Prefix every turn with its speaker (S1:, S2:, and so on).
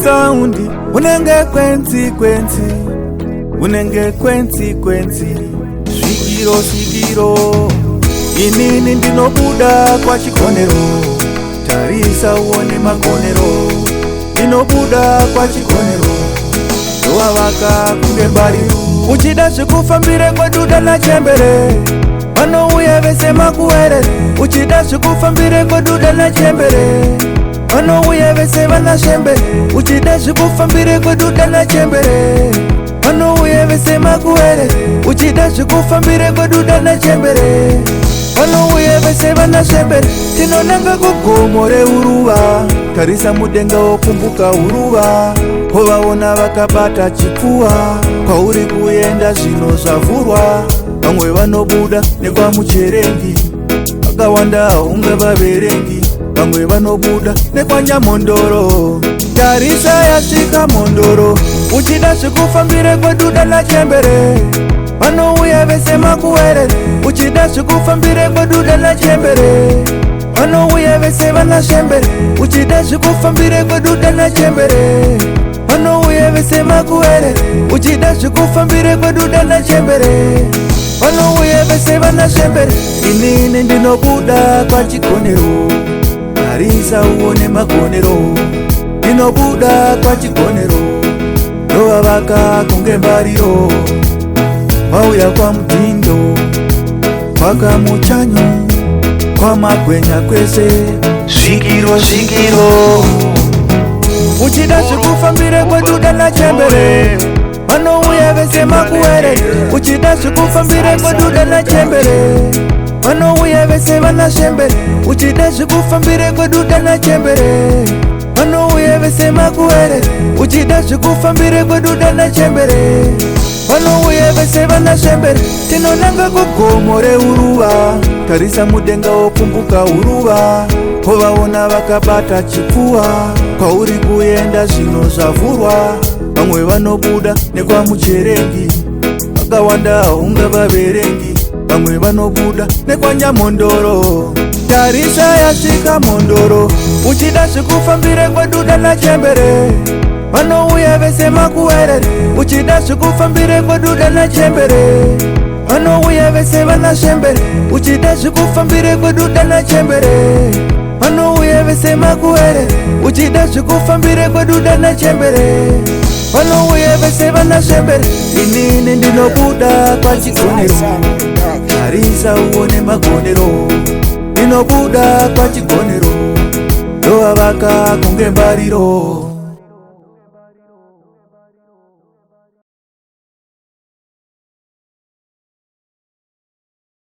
S1: saundi unenge kwenzi kwenzi, unenge kwenzi kwenzi, svikiro svikiro. Inini ndinobuda kwa chikonero, tarisa uone makonero. Ndinobuda kwa chikonero, ndowavaka kunge mbariro. Uchida zvikufambire kweduda na chembere, vanouya vese makuwerere. Uchida zvikufambire kweduda na chembere, vanouya vese vana shembere. Uchida zvikufambire kweduda na chembere, vanouya vese makuwerere. Uchida zvikufambire kweduda na chembere, vanouya vese vana shembere. Tinonanga kugomo reuruva, tarisa mudenga wokumbuka uruva. Hovaona vakabata chipfuwa, kwauri kuenda zvino zvavhurwa. Vamwe vanobuda nekwa mucherengi, vakawanda unga vaverengi. Vamwe vanobuda nekwa Nyamondoro, tarisa yasvika Mondoro. Uchida zvikufambire kweduda na chembere, vanouya vese makuwerere. Uchida zvikufambire kweduda na chembere, vanouya vese vana shembere. Uchida zvikufambire kweduda na chembere, vanouya vese makuwerere. Uchida zvikufambire kweduda na chembere, vanouya vese vana shembere. Inini ndinobuda kwa chikonero, tarisa uone makonero. Ndinobuda kwa chikonero, ndovavaka kunge mbariro. Vauya kwa Mutindo, kwa Kamuchanyu, kwa Magwenya kwese, svikiro svikiro. Uchida zvikufambire kweduda na chembere, vanouya vese makuwerere. Uchida zvikufambire kweduda na chembere, vanouya vese vana shembere. Uchida zvikufambire kweduda na chembere, vanouya vese makuwerere. Uchida zvikufambire kweduda na chembere, vanouya vese vana shembere. Tinonanga kugomo reuruva, tarisa mudenga wokumbuka uruva. Hovaona vakabata chipfuwa, kwauri kuenda zvino zvavhurwa. Vamwe vanobuda nekwa mucherengi, vakawanda unga vaverengi. Vamwe vanobuda nekwa Nyamondoro, tarisa yasvika Mondoro. Uchida zvikufambire kweduda na chembere, vanouya vese makuwerere. Uchida zvikufambire kweduda na chembere, vanouya vese vana shembere. Uchida zvikufambire kweduda na chembere, vanouya vese makuwerere. Uchida zvikufambire kweduda na chembere, vanouya vese vana shembere. Inini ndinobuda kwa chikonero, tarisa uone makonero. Ndinobuda kwa chikonero, ndovavaka kunge mbariro.